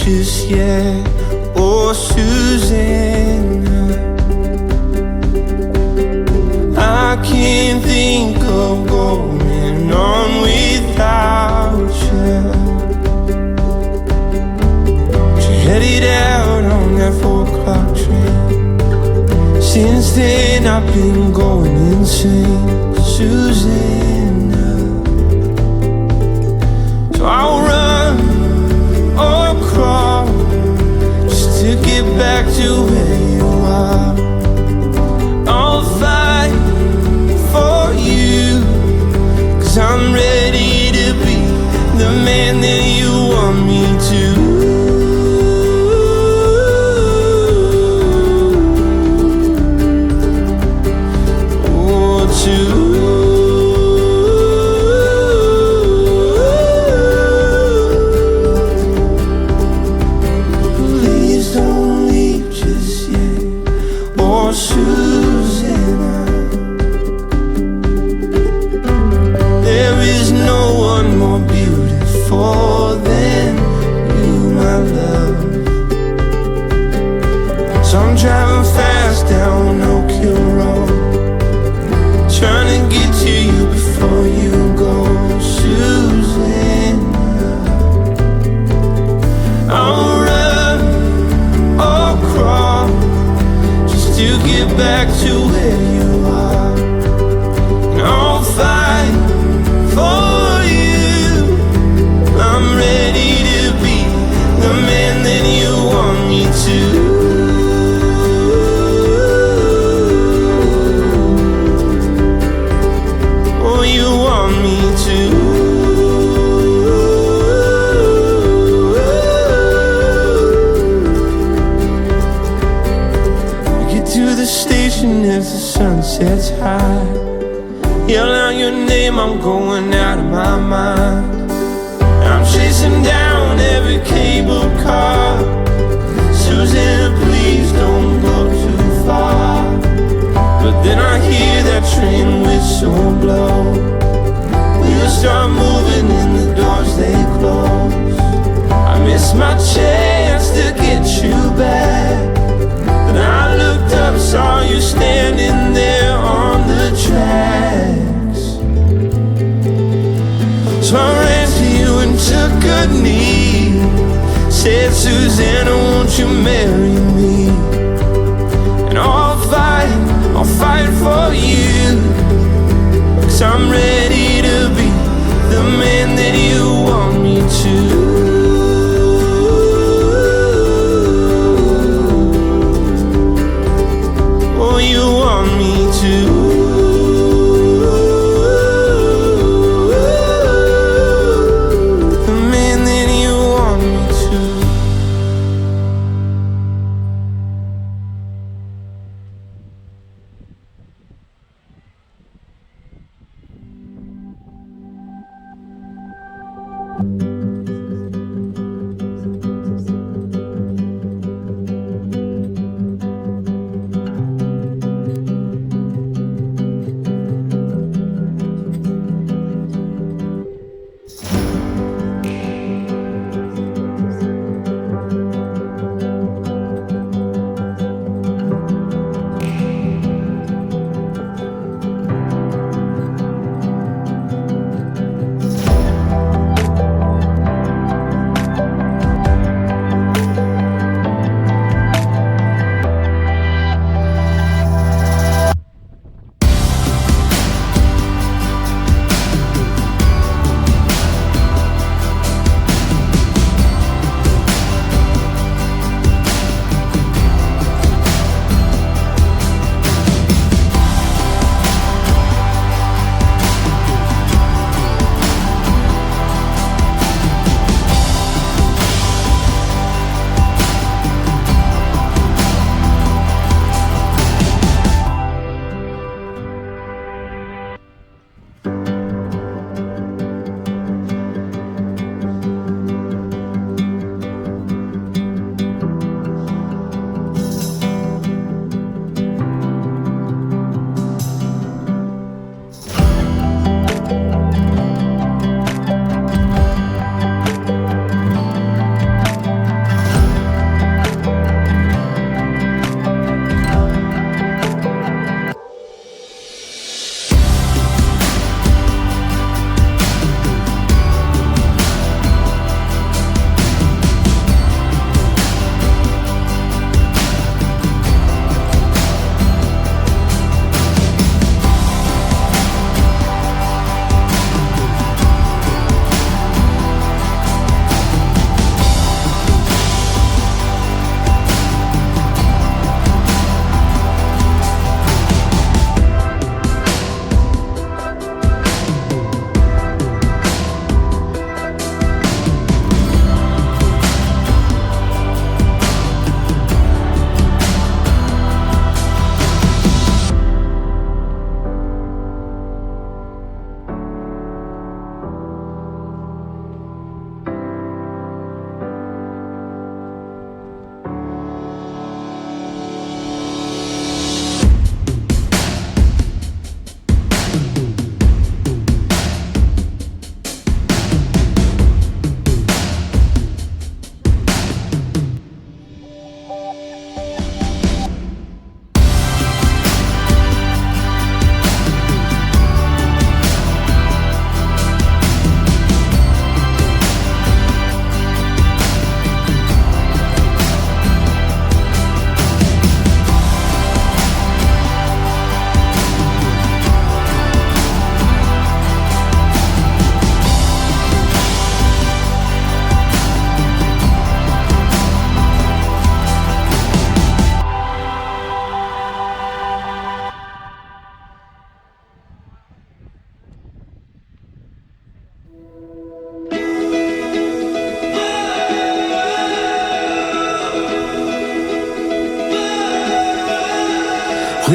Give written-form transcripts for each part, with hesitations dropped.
just yet. Oh, Susanna, I can't think of going on without you. She headed out on that 4 o'clock train. Since then I've been going insane, Susanna. So I'll run or crawl just to get back to where you are. I'll fight for you, 'cause I'm ready to be the man that you want me to. Back to where you are, and I'll fight for you. I'm ready to be the man that you want me to. Oh, you want me to. As the sun sets high, yell out your name, I'm going out of my mind. I'm chasing down every cable car. Susanna, please don't go too far. But then I hear that train whistle blow. We'll start moving and the doors they close. I miss my chance to get you back. Then I looked up, saw you standing there on the tracks. So I ran to you and took a knee. Said, Susanna, won't you marry me? And I'll fight for you, 'cause I'm ready to be the man that you want me to. You want me to. The man that you want me to.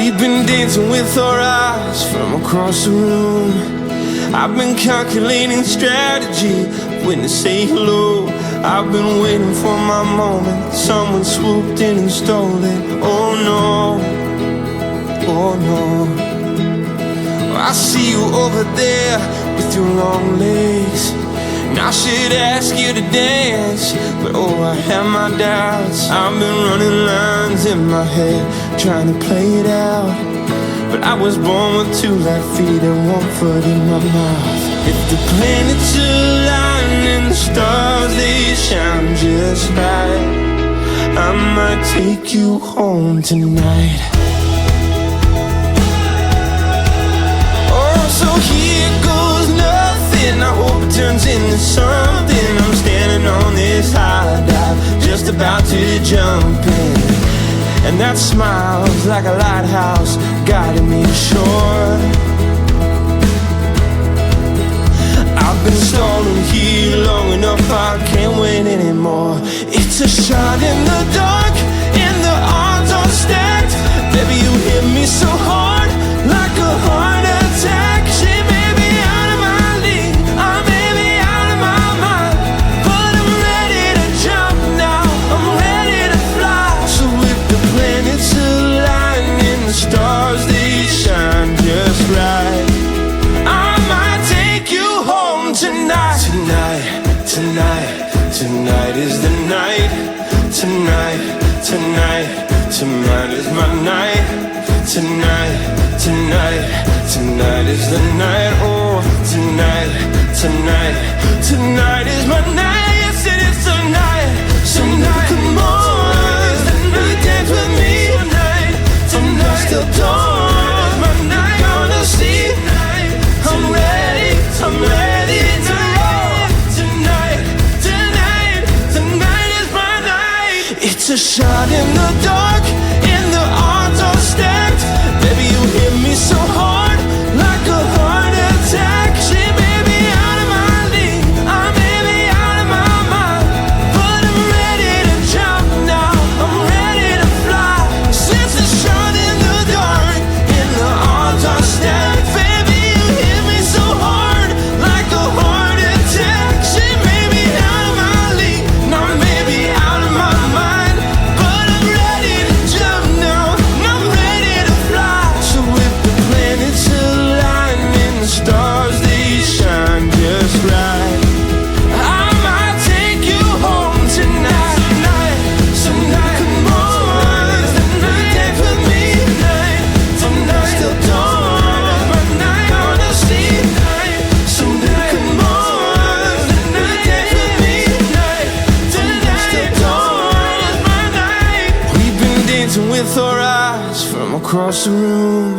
We've been dancing with our eyes from across the room. I've been calculating strategy when to say hello. I've been waiting for my moment. Someone swooped in and stole it. Oh no, oh no. I see you over there with your long legs. And I should ask you to dance, but oh, I have my doubts. I've been running lines in my head, trying to play it out. But I was born with 2 left feet and 1 foot in my mouth. If the planets align and the stars, they shine just right, I might take you home tonight. So here goes nothing, I hope it turns into something. I'm standing on this high dive, just about to jump in. And that smile's like a lighthouse, guiding me to shore. I've been stalling here long enough, I can't wait anymore. It's a shot in the dark, and the odds are stacked. Baby, you hit me so hard, like a heart attack. She may be out of my league, I may be out of my mind, but I'm ready to jump now, I'm ready to fly. So if the planets align and the stars, they shine just right, I might take you home tonight. Tonight, tonight, tonight is the night. Tonight, tonight, tonight is my night. Tonight, tonight, tonight is the night. Oh, tonight, tonight, tonight is my night. Yes, it is tonight. Tonight, come on, tonight, dance with me. Tonight, tonight, still dawn. My night, gonna see. I'm ready, I'm ready to roll. Tonight, tonight, tonight is my night. It's a shot in the dark, and the odds are stacked. Baby, you hit me so hard, like a heart attack. She may be out of my league, I may be out of my mind, but I'm ready to jump now, I'm ready to fly. Since the shot in the dark, and the odds are stacked. Baby, you hit me so hard, like a heart attack. She may be out of my league, and I may be out of my mind, but I'm ready to jump now, I'm ready to fly. So if the planets align and the stars, they shine just right, I might take you home tonight. Tonight, come on, tonight, dance with me. Tonight, still dawn, my night, gonna see. Tonight, come on, tonight, dance with me. Tonight, still dawn, my night. We've been dancing with our eyes from across the room.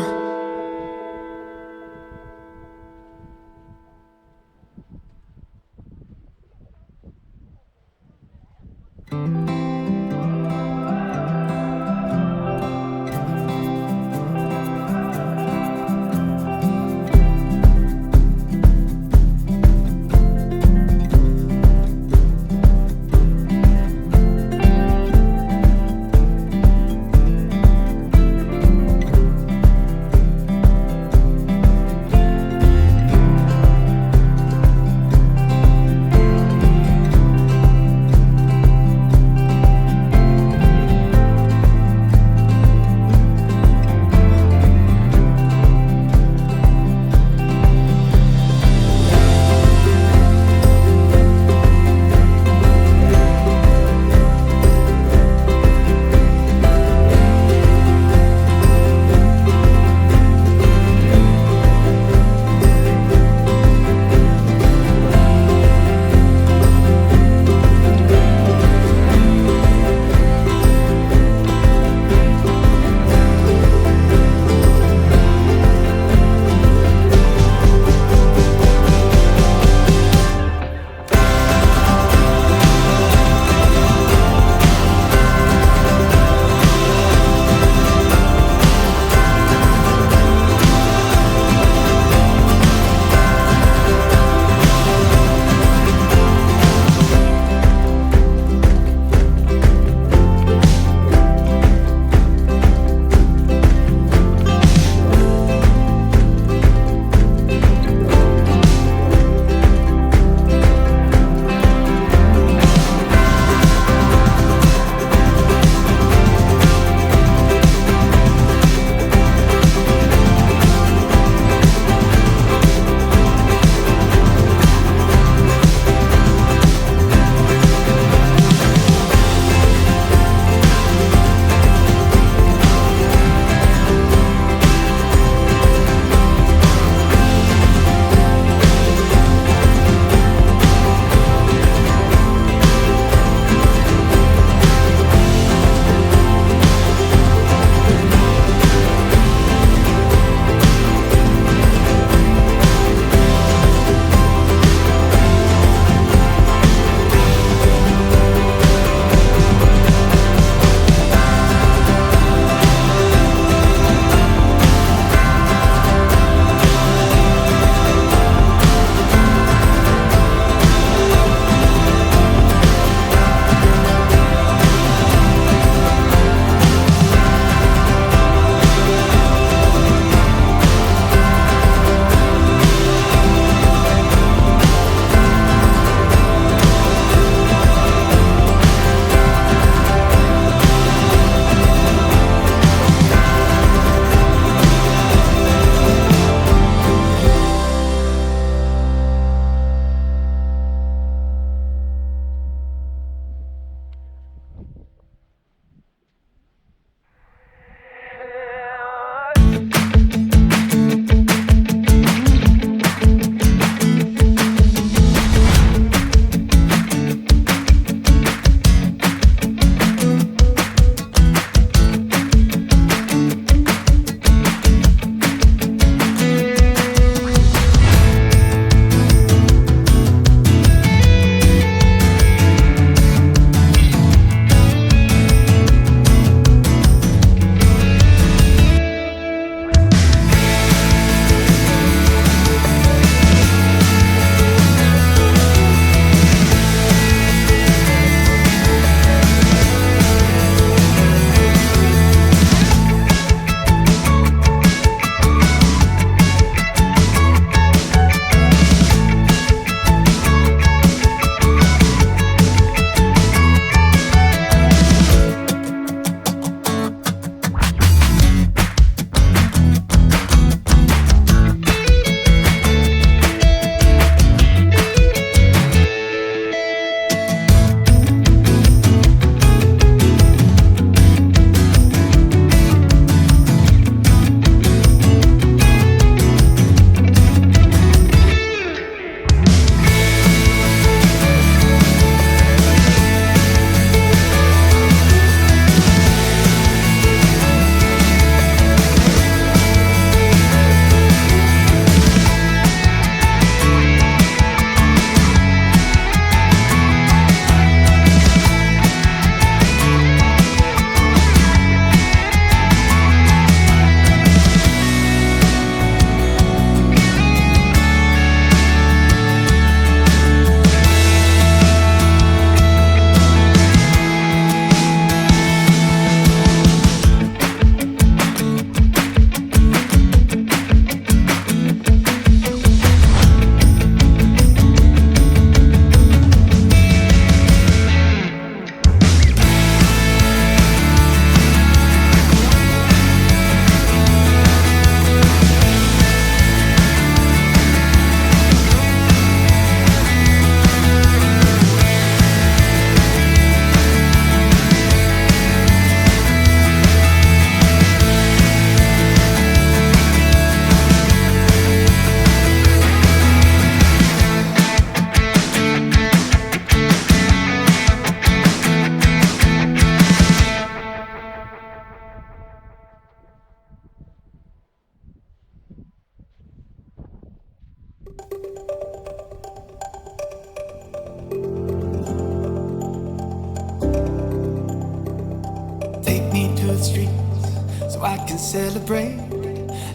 I can celebrate.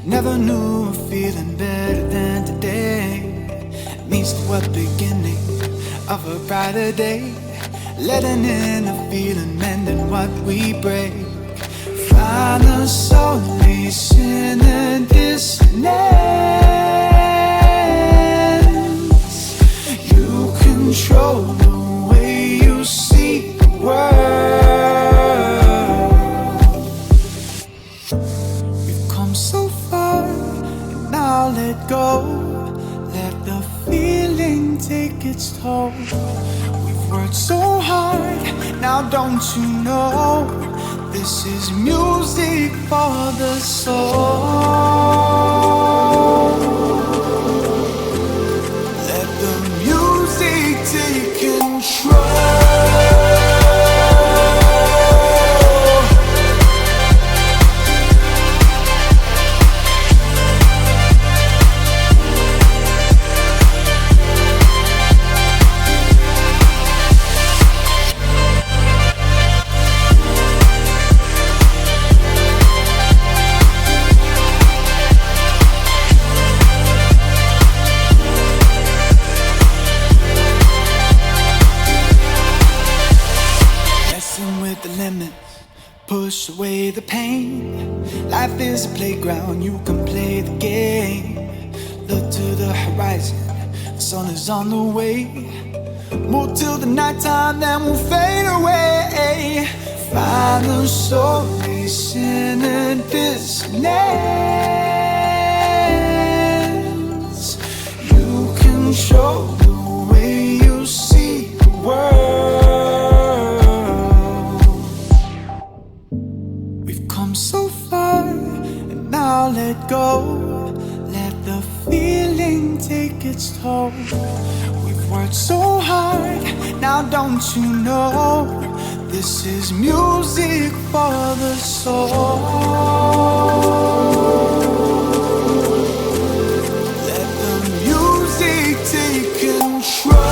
Never knew a feeling better than today. Means the beginning of a brighter day. Letting in a feeling, mending what we break. Find the solace in a dissonance. You control the way you see the world. We've come so far, and now let go. Let the feeling take its toll. We've worked so hard, now don't you know? This is music for the soul. Let the music take control. Push away the pain. Life is a playground, you can play the game. Look to the horizon, the sun is on the way. Move till the nighttime, then we'll fade away. Find the solace in a dissonance. You control the way you see the world. So far, and now let go. Let the feeling take its toll. We've worked so hard, now don't you know? This is music for the soul. Let the music take control.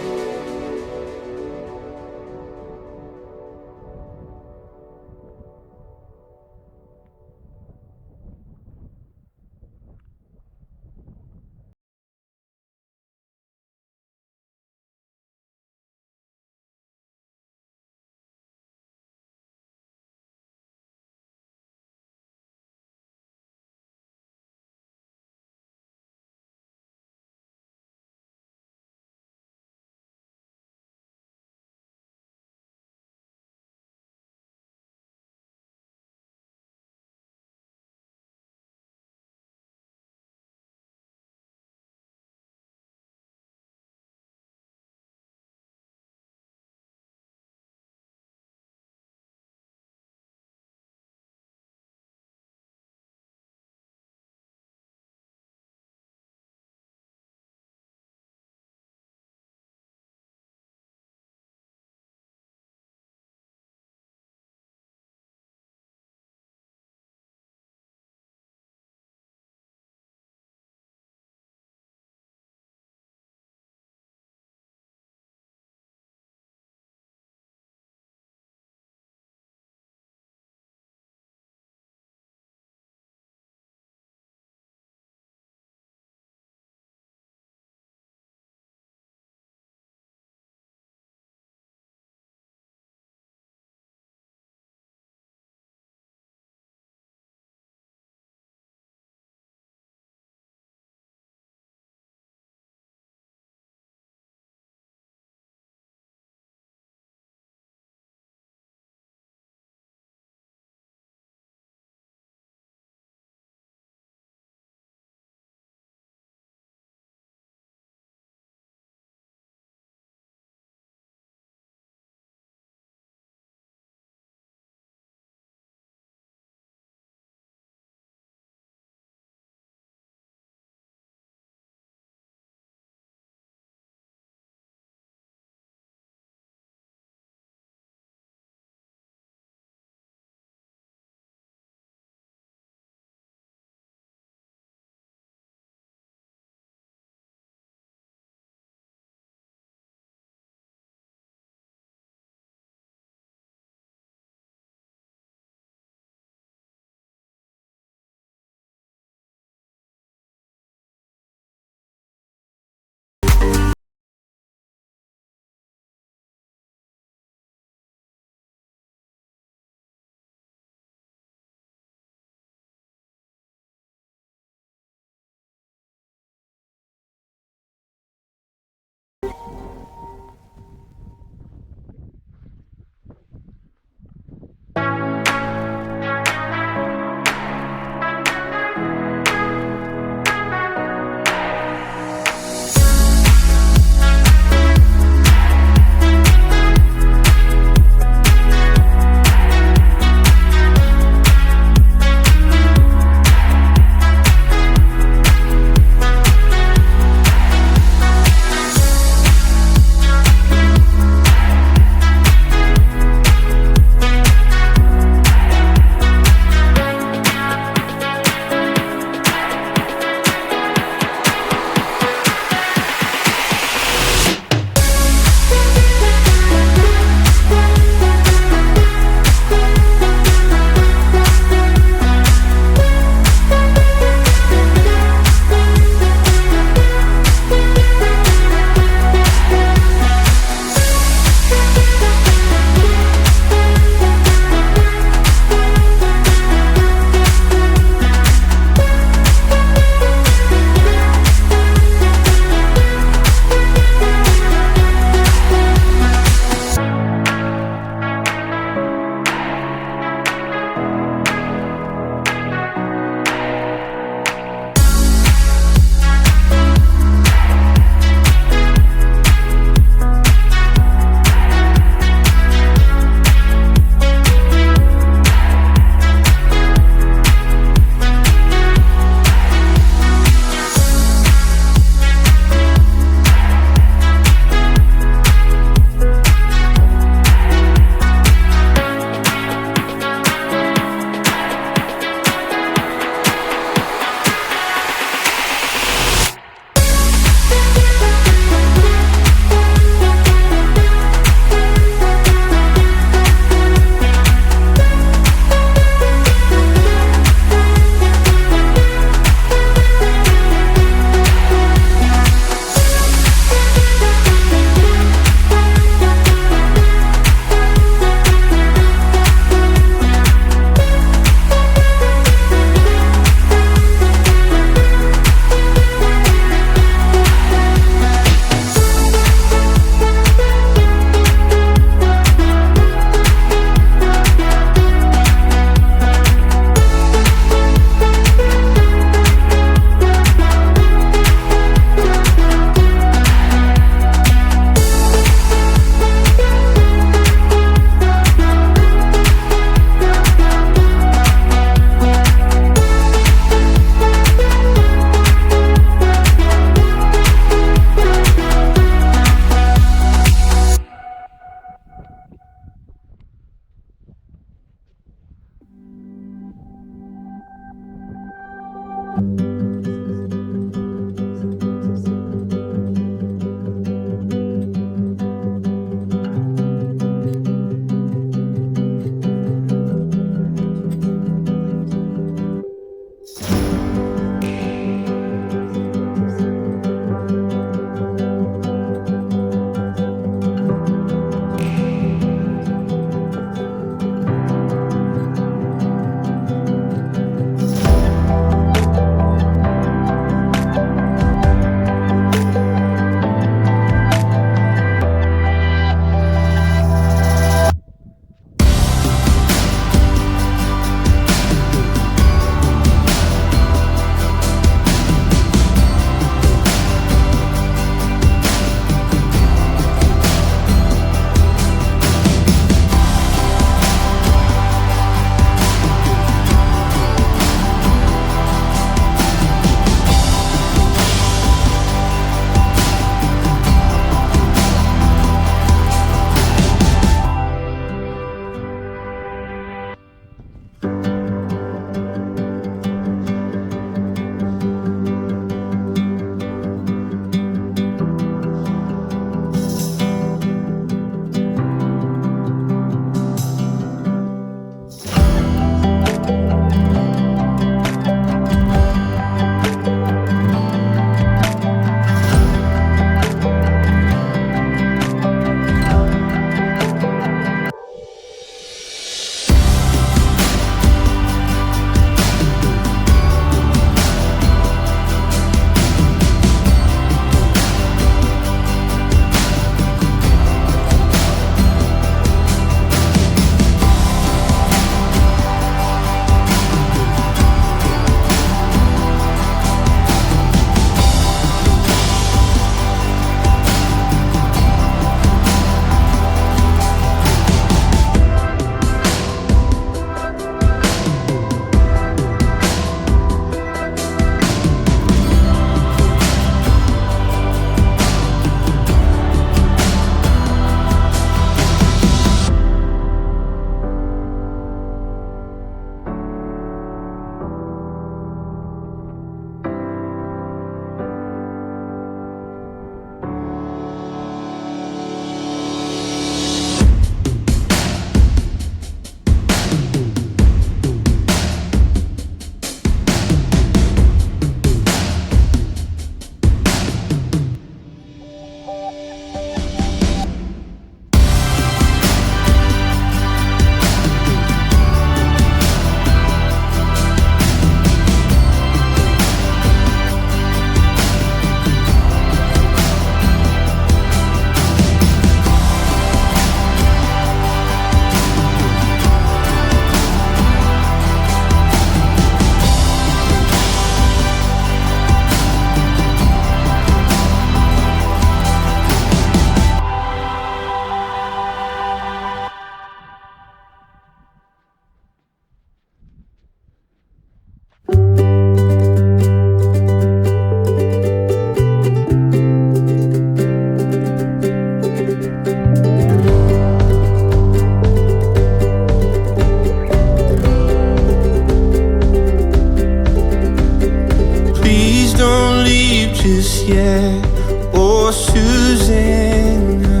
yet. Oh, Susanna,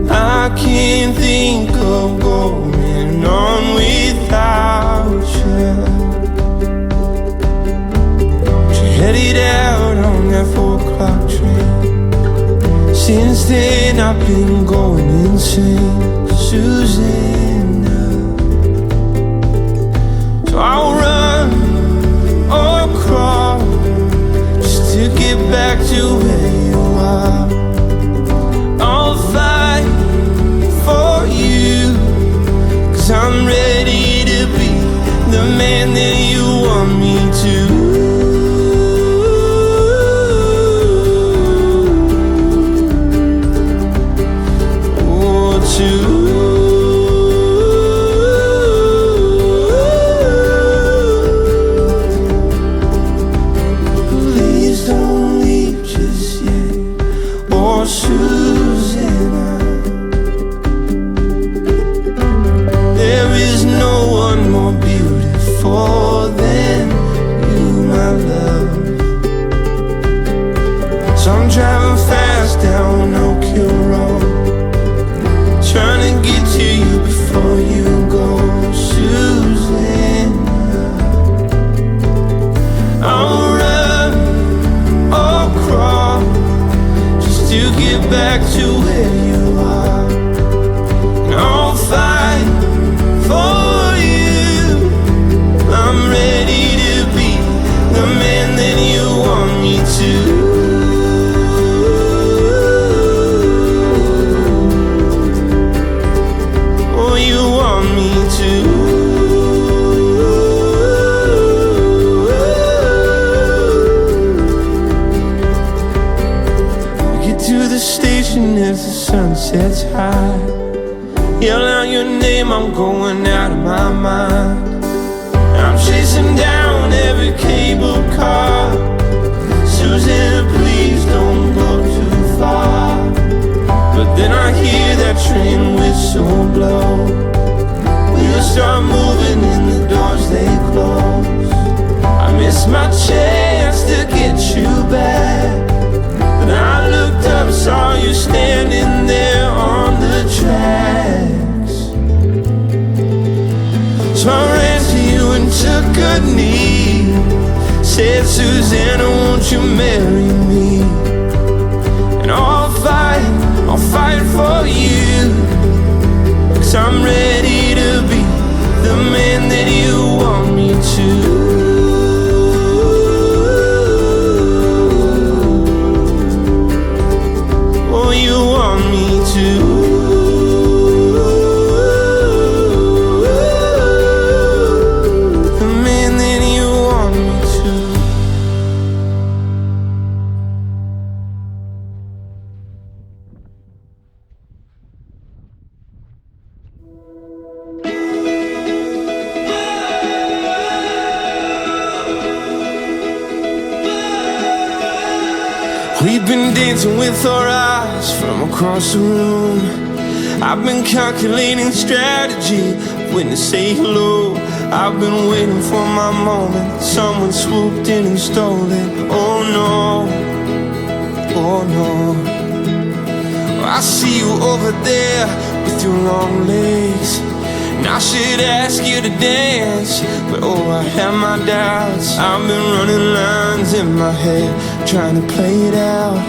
I can't think of going on without you. She headed out on that 4 o'clock train. Since then I've been going insane, Susanna. So I'll run or crawl just to get back to where you are. I'll fight for you, 'cause I'm ready to be the man that you want me to. Back to where you are, and I'll fight for you. I'm ready to be the man that you want me to. Oh, you want me to. As the sun sets high, yell out your name, I'm going out of my mind. I'm chasing down every cable car. Susanna, please don't go too far. But then I hear that train whistle blow. We'll start moving and the doors they close. I missed my chance to get you back. Then I looked up, saw you standing there on the tracks. So I ran to you and took a knee. Said, Susanna, won't you marry me? And I'll fight for you, 'cause I'm ready to be the man that you want me to. You want me to. The man that you want me to. We've been dancing with our eyes from across the room. I've been calculating strategy when to say hello. I've been waiting for my moment. Someone swooped in and stole it. Oh no, oh no. I see you over there with your long legs. And I should ask you to dance, but oh, I have my doubts. I've been running lines in my head, trying to play it out.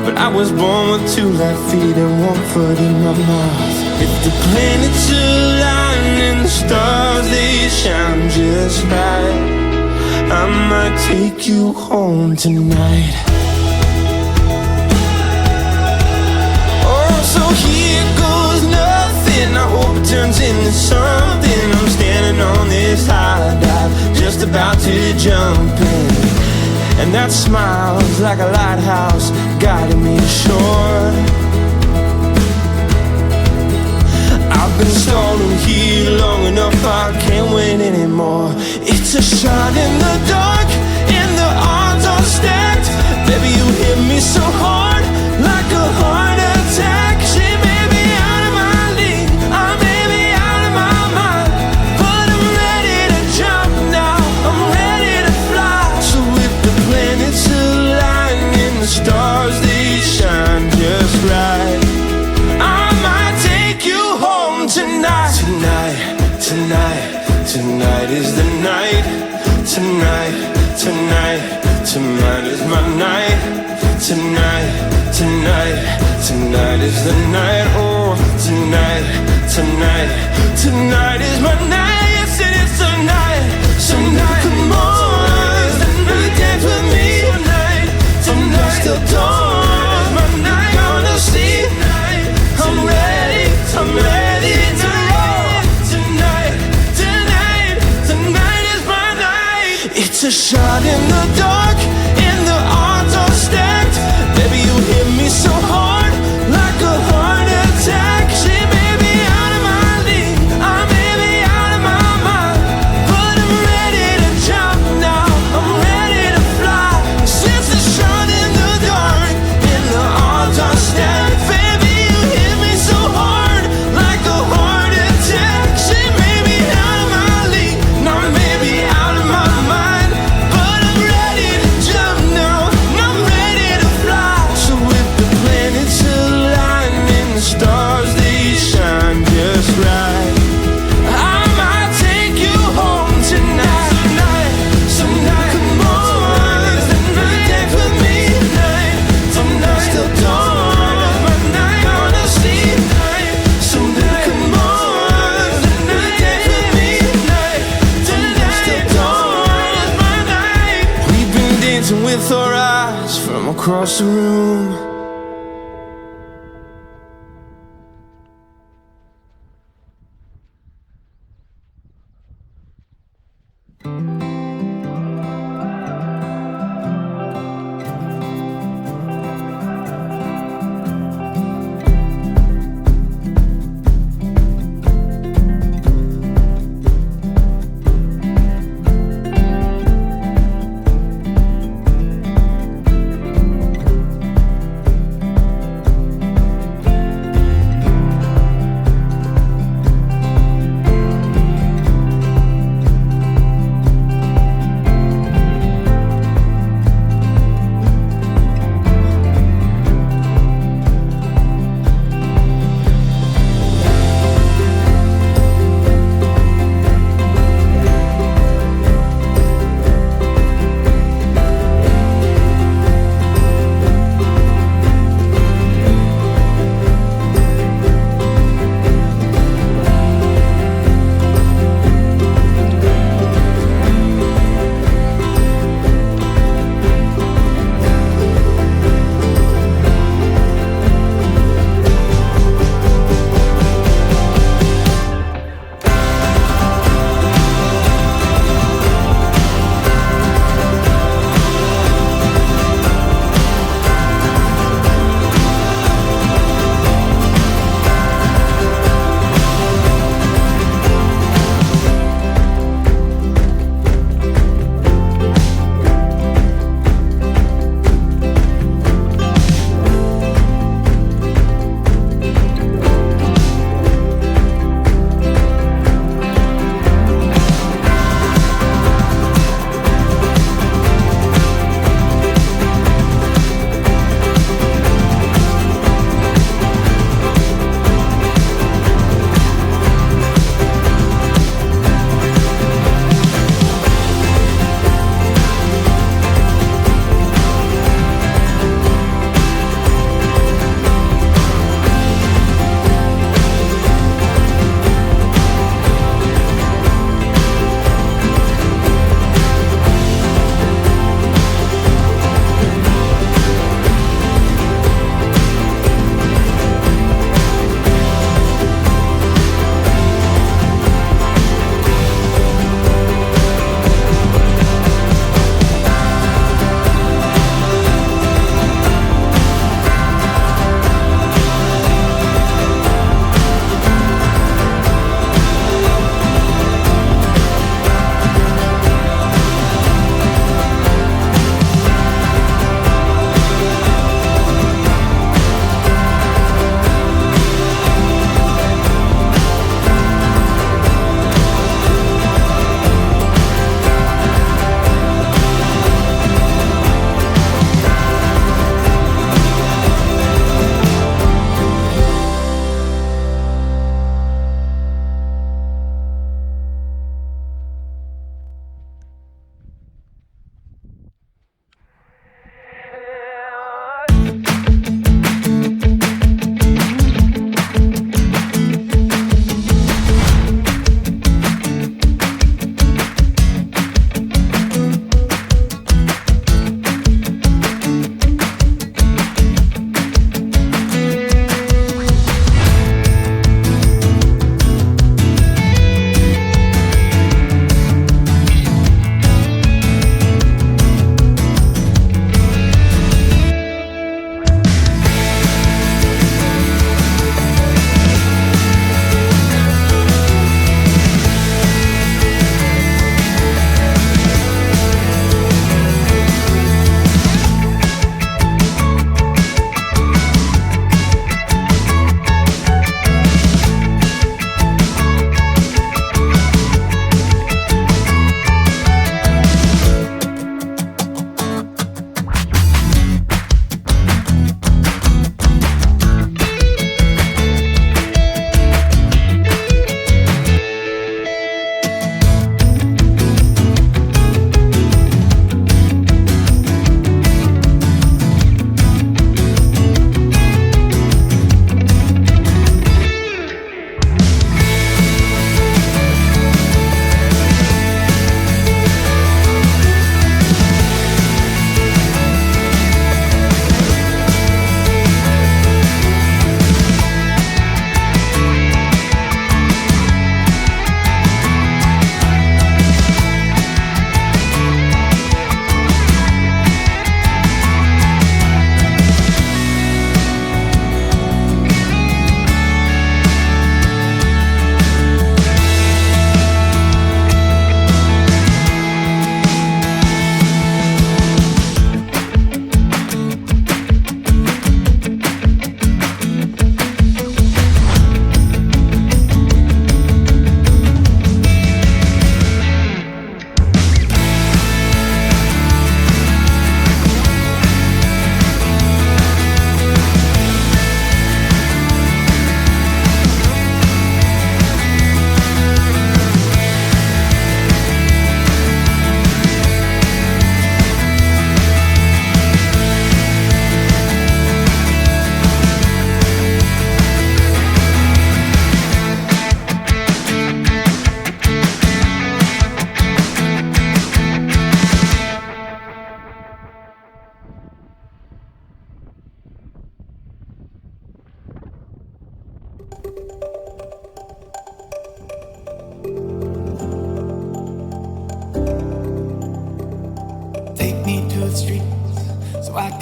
But I was born with 2 left feet and 1 foot in my mouth. If the planets align and the stars, they shine just right, I might take you home tonight. Oh, so here goes nothing. I hope it turns into something. I'm standing on this high dive, just about to jump in. And that smile's like a lighthouse guiding me to shore. I've been stalling here long enough, I can't wait anymore. It's a shot in the dark and the odds are stacked. Baby, you hit me so hard, like a heart attack. She may be out of my league, I may be out of my mind, but I'm ready to jump now, I'm ready to fly. So if the tonight. Tonight, tonight, tonight is the night. Tonight, tonight, tonight is my night. Tonight, tonight, tonight is the night. Oh, tonight, tonight, tonight is my night. Yes, it is tonight. Tonight, come on, tonight, dance with me. Tonight, tonight, still dawn. My night, gonna see. I'm ready, I'm ready to roll. Tonight, tonight, tonight is my night. It's a shot in the dark, and the odds are stacked. Baby, you hit me so hard, like a heart attack. She may be out of my league, I may be out of my mind, but I'm ready to jump now, I'm ready to fly. Since the shot in the dark, and the odds are stacked. Baby, you hit me so hard, like a heart attack. She may be out of my league, and I may be out of my mind, but I'm ready to jump now, and I'm ready to fly. So if the planets align and the stars they shine just right, I might take you home tonight. Tonight, tonight, come on, tonight, dance with me. Tonight, tonight, still dawn. My night, gonna see. Tonight, come on, tonight, dance with me. Tonight, tonight, still dawn. My night. We've been dancing with our eyes from across the room.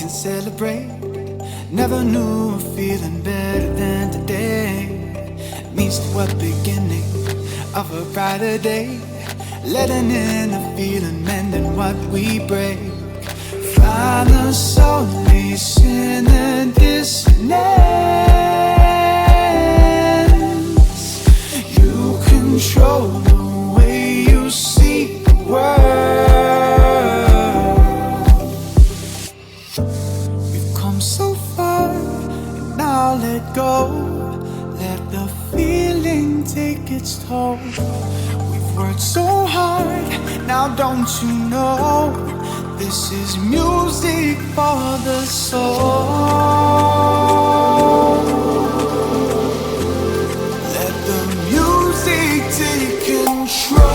can celebrate. Never knew a feeling better than today. It means the beginning of a brighter day. Letting in the feeling, mending what we break. Find the solace in the dissonance. You control the way you see the world. We've come so far, and now let go. Let the feeling take its toll. Worked so hard, now don't you know this is music for the soul. Let the music take control.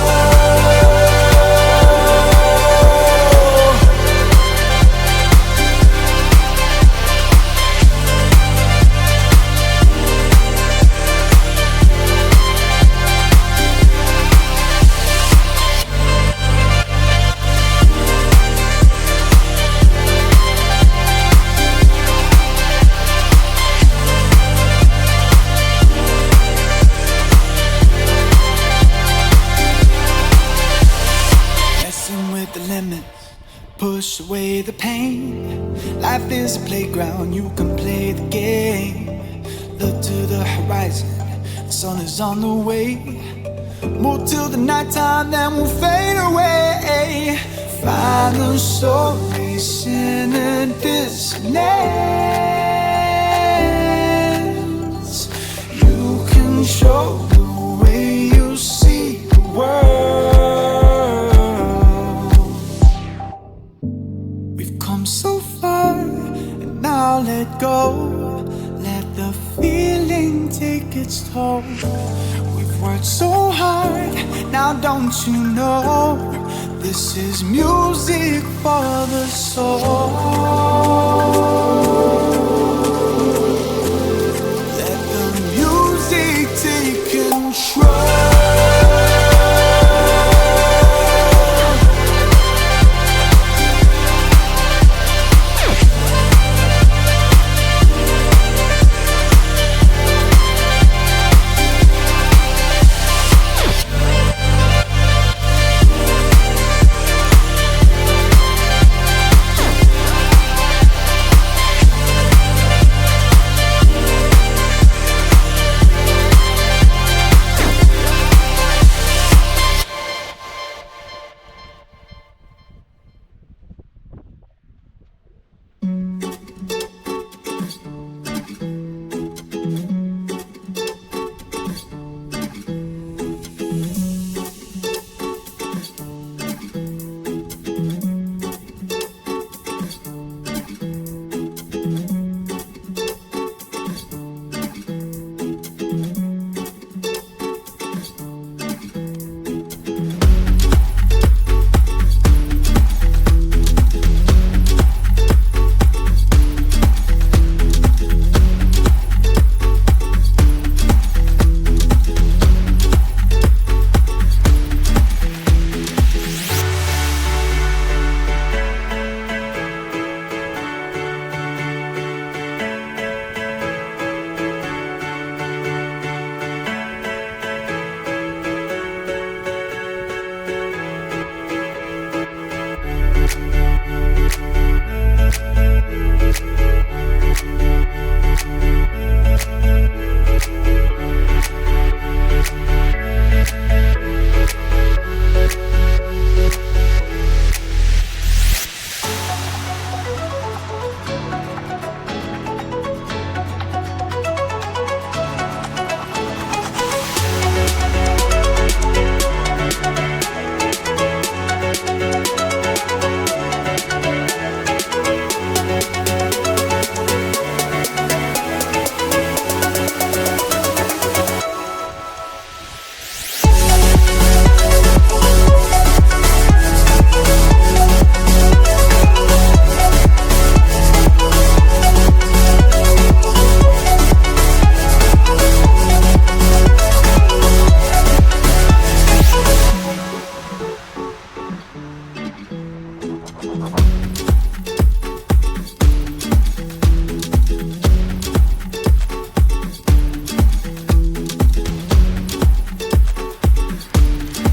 Push away the pain. Life is a playground, you can play the game. Look to the horizon, the sun is on the way. Move till the nighttime, then we'll fade away. Find the solace in a dissonance. You control the way you see the world. So far, and now let go. Let the feeling take its toll. We've worked so hard, now don't you know this is music for the soul. Let the music take control.